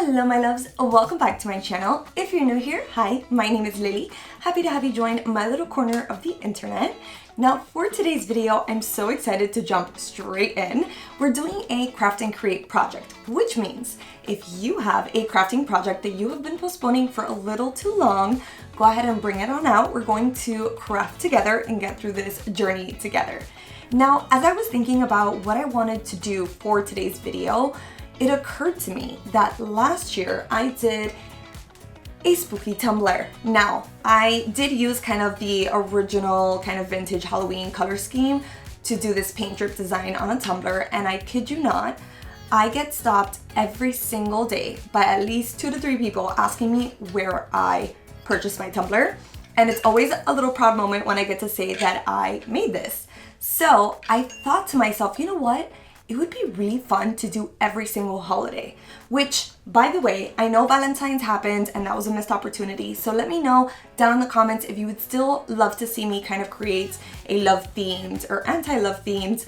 Hello my loves, welcome back to my channel. If you're new here, hi, my name is Lily. Happy to have you join my little corner of the internet. Now for today's video, I'm so excited to jump straight in. We're doing a craft and create project, which means if you have a crafting project that you have been postponing for a little too long, go ahead and bring it on out. We're going to craft together and get through this journey together. Now, as I was thinking about what I wanted to do for today's video, it occurred to me that last year I did a spooky tumbler. Now, I did use kind of the original kind of vintage Halloween color scheme to do this paint drip design on a tumbler, and I kid you not, I get stopped every single day by at least 2 to 3 people asking me where I purchased my tumbler, and it's always a little proud moment when I get to say that I made this. So I thought to myself, you know what? It would be really fun to do every single holiday, which, by the way, I know Valentine's happened and that was a missed opportunity. So let me know down in the comments if you would still love to see me kind of create a love themed or anti-love themed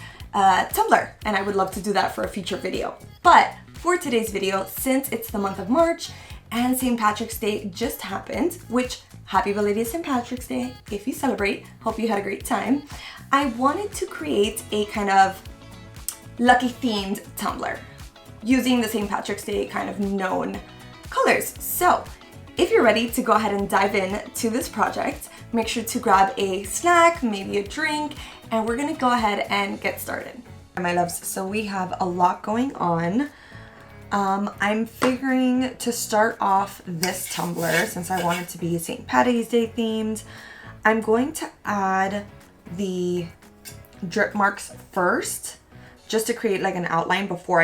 tumbler. And I would love to do that for a future video. But for today's video, since it's the month of March and St. Patrick's Day just happened, which happy belated St. Patrick's Day if you celebrate, hope you had a great time. I wanted to create a kind of lucky themed tumbler using the St. Patrick's Day kind of known colors. So if you're ready to go ahead and dive in to this project, make sure to grab a snack, maybe a drink, and we're gonna go ahead and get started. My loves, so we have a lot going on. I'm figuring to start off this tumbler since I want it to be St. Patty's Day themed. I'm going to add the drip marks first, just to create like an outline before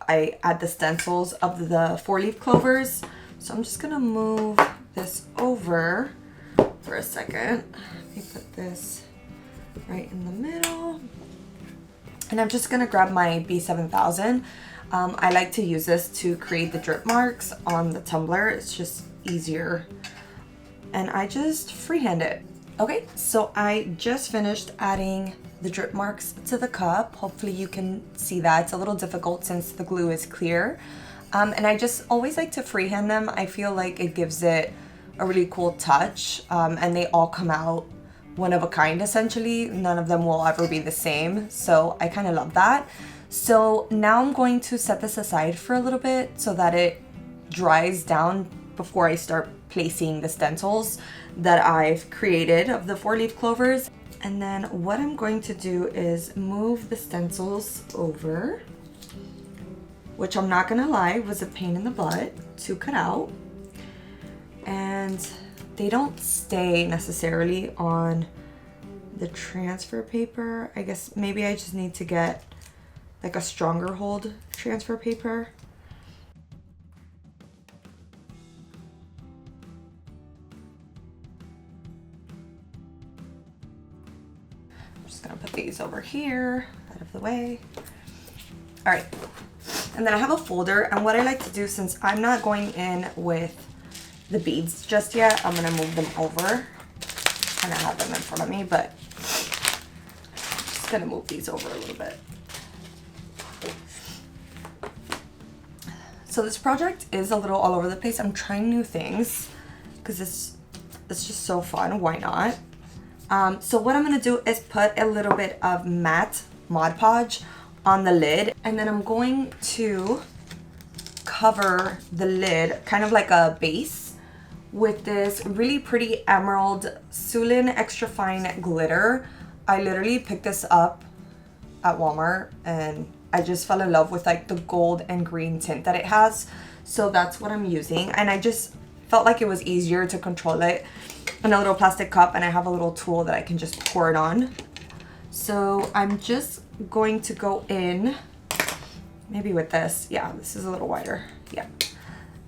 I add the stencils of the 4-leaf clovers. So I'm just gonna move this over for a second. Let me put this right in the middle. And I'm just gonna grab my B7000. I like to use this to create the drip marks on the tumbler. It's just easier. And I just freehand it. Okay, so I just finished adding the drip marks to the cup. Hopefully you can see that. It's a little difficult since the glue is clear. And I just always like to freehand them. I feel like it gives it a really cool touch. And they all come out one of a kind essentially. None of them will ever be the same. So I kind of love that. So now I'm going to set this aside for a little bit so that it dries down before I start placing the stencils that I've created of the 4-leaf clovers. And then what I'm going to do is move the stencils over, which I'm not gonna lie was a pain in the butt to cut out. And they don't stay necessarily on the transfer paper. I guess maybe I just need to get like a stronger hold transfer paper. Gonna put these over here, out of the way. All right, and then I have a folder, and what I like to do, since I'm not going in with the beads just yet, I'm gonna move them over. I don't have them in front of me, but I'm just gonna move these over a little bit. So this project is a little all over the place. I'm trying new things because it's just so fun. Why not? So what I'm going to do is put a little bit of matte Mod Podge on the lid, and then I'm going to cover the lid kind of like a base with this really pretty emerald Sulyn Extra Fine Glitter. I literally picked this up at Walmart and I just fell in love with like the gold and green tint that it has. So that's what I'm using, and I just felt like it was easier to control it in a little plastic cup, and I have a little tool that I can just pour it on. So I'm just going to go in, maybe with this. Yeah, this is a little wider. Yeah.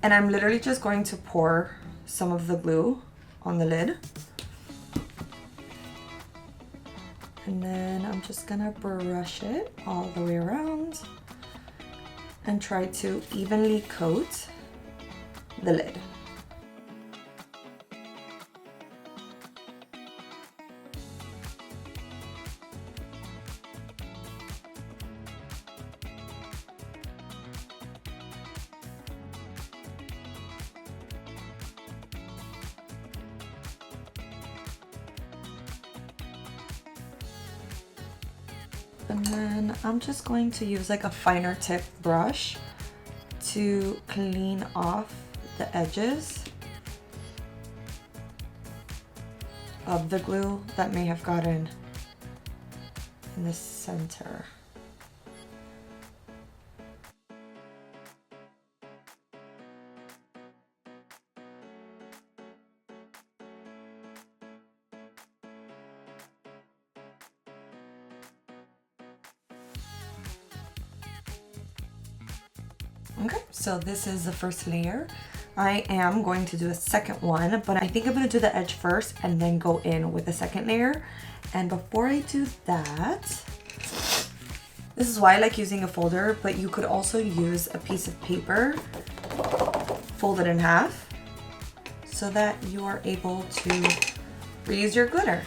And I'm literally just going to pour some of the glue on the lid. And then I'm just gonna brush it all the way around and try to evenly coat the lid. And then I'm just going to use like a finer tip brush to clean off the edges of the glue that may have gotten in the center. Okay, so this is the first layer. I am going to do a second one, but I think I'm gonna do the edge first and then go in with the second layer. And before I do that, this is why I like using a folder, but you could also use a piece of paper, fold it in half, so that you are able to reuse your glitter.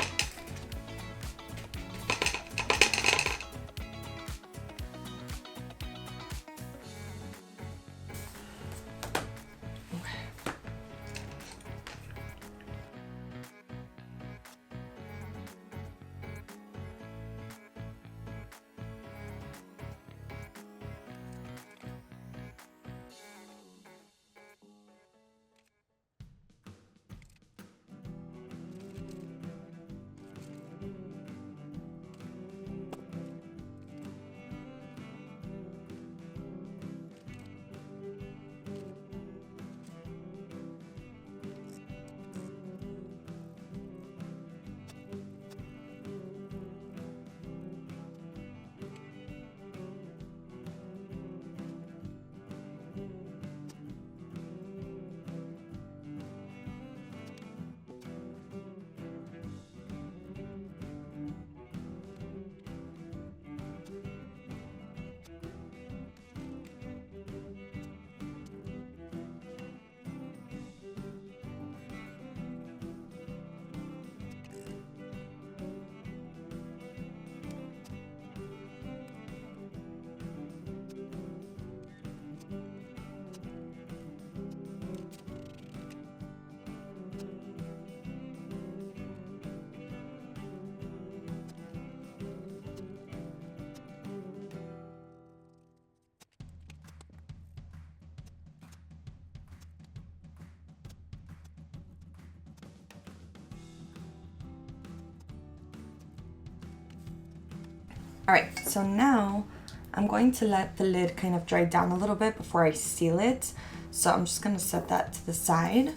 All right, so now I'm going to let the lid kind of dry down a little bit before I seal it. So I'm just gonna set that to the side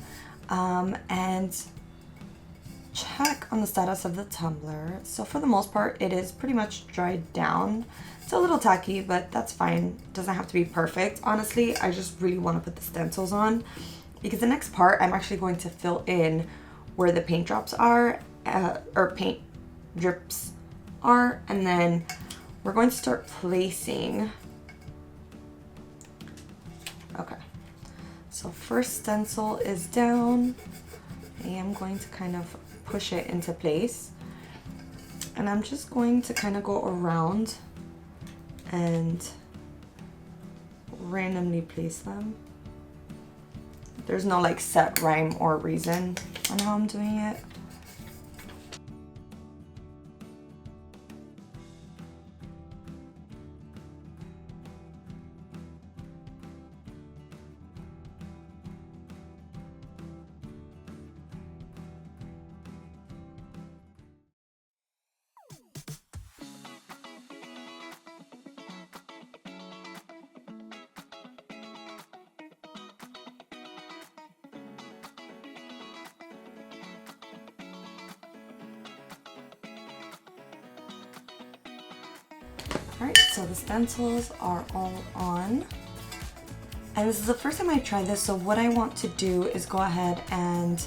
and check on the status of the tumbler. So for the most part, it is pretty much dried down. It's a little tacky, but that's fine. It doesn't have to be perfect. Honestly, I just really want to put the stencils on because the next part, I'm actually going to fill in where the paint drops are, or paint drips are, and then we're going to start placing. Okay, so first stencil is down. I am going to kind of push it into place, and I'm just going to kind of go around and randomly place them. There's no like set rhyme or reason on how I'm doing it. Alright, so the stencils are all on. And this is the first time I tried this, so what I want to do is go ahead and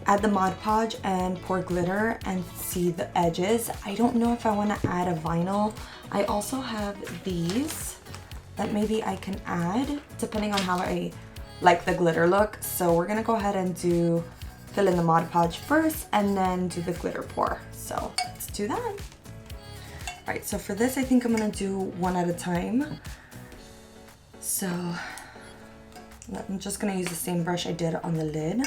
add the Mod Podge and pour glitter and see the edges. I don't know if I want to add a vinyl. I also have these that maybe I can add depending on how I like the glitter look. So we're gonna go ahead and fill in the Mod Podge first and then do the glitter pour. So let's do that. All right, so for this, I think I'm gonna do one at a time. So I'm just gonna use the same brush I did on the lid.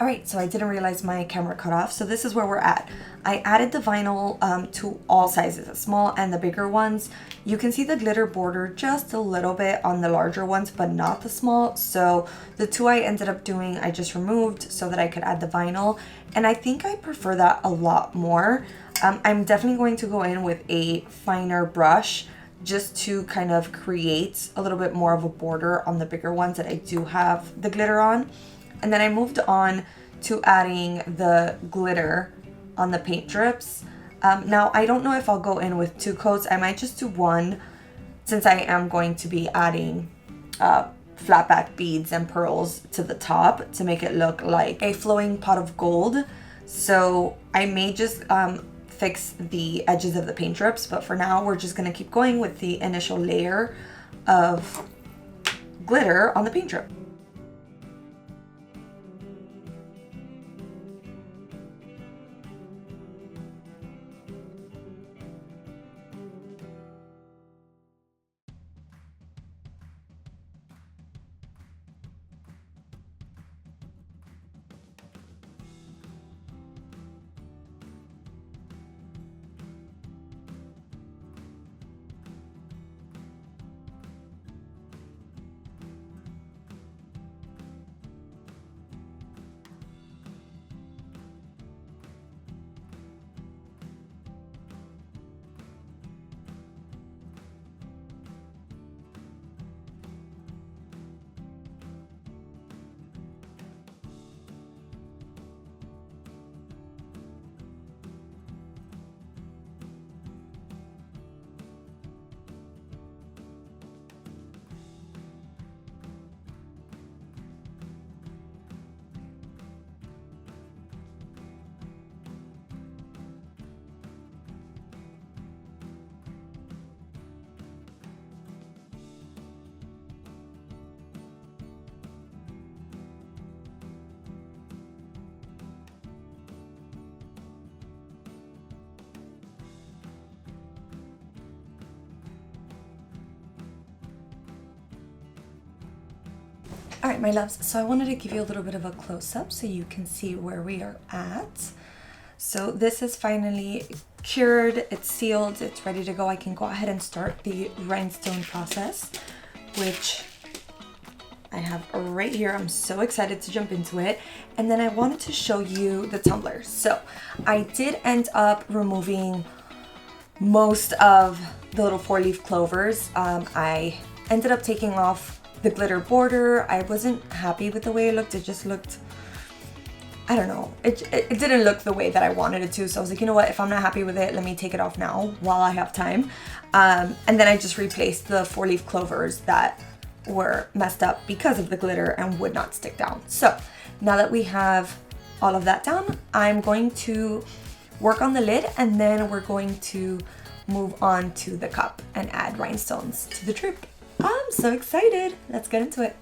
All right, so I didn't realize my camera cut off. So this is where we're at. I added the vinyl to all sizes, the small and the bigger ones. You can see the glitter border just a little bit on the larger ones, but not the small. So the two I ended up doing, I just removed so that I could add the vinyl. And I think I prefer that a lot more. I'm definitely going to go in with a finer brush just to kind of create a little bit more of a border on the bigger ones that I do have the glitter on. And then I moved on to adding the glitter on the paint drips. Now, I don't know if I'll go in with 2 coats. I might just do 1 since I am going to be adding flat back beads and pearls to the top to make it look like a flowing pot of gold. So I may just fix the edges of the paint drips, but for now we're just gonna keep going with the initial layer of glitter on the paint drip. All right, my loves, so I wanted to give you a little bit of a close-up so you can see where we are at. So this is finally cured, it's sealed, it's ready to go. I can go ahead and start the rhinestone process, which I have right here. I'm so excited to jump into it. And then I wanted to show you the tumbler. So I did end up removing most of the little 4-leaf clovers. I ended up taking off the glitter border. I wasn't happy with the way it looked. It just looked, I don't know, it didn't look the way that I wanted it to. So I was like, you know what, if I'm not happy with it, let me take it off now while I have time. And then I just replaced the 4-leaf clovers that were messed up because of the glitter and would not stick down. So now that we have all of that down, I'm going to work on the lid, and then we're going to move on to the cup and add rhinestones to the drip. I'm so excited. Let's get into it.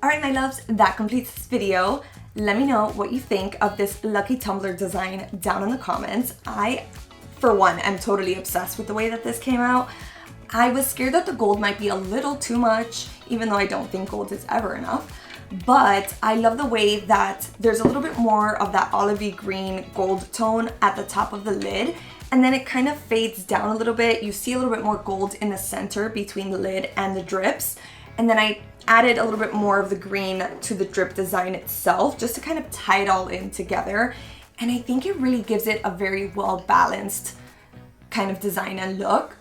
Alright my loves, that completes this video. Let me know what you think of this Lucky Tumbler design down in the comments. I, for one, am totally obsessed with the way that this came out. I was scared that the gold might be a little too much, even though I don't think gold is ever enough. But I love the way that there's a little bit more of that olivey green gold tone at the top of the lid, and then it kind of fades down a little bit. You see a little bit more gold in the center between the lid and the drips, and then I added a little bit more of the green to the drip design itself just to kind of tie it all in together, and I think it really gives it a very well balanced kind of design and look.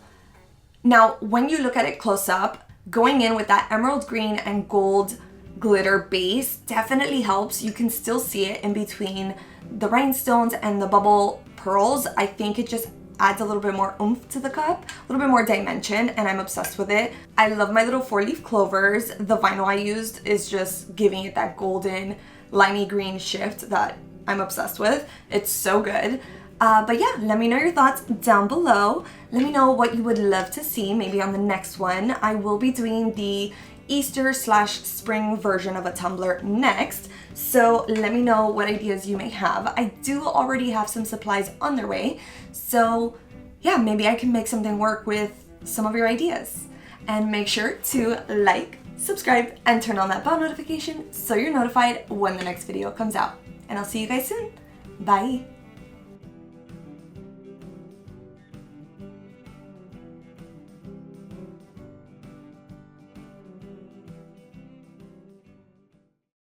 Now when you look at it close up, going in with that emerald green and gold glitter base definitely helps. You can still see it in between the rhinestones and the bubble pearls. I think it just adds a little bit more oomph to the cup, a little bit more dimension, and I'm obsessed with it. I love my little 4-leaf clovers. The vinyl I used is just giving it that golden limey green shift that I'm obsessed with. It's so good. But yeah, let me know your thoughts down below. Let me know what you would love to see maybe on the next one. I will be doing the Easter/spring version of a tumbler next, so let me know what ideas you may have. I do already have some supplies on their way, so yeah, maybe I can make something work with some of your ideas. And make sure to like, subscribe, and turn on that bell notification so you're notified when the next video comes out. And I'll see you guys soon. Bye!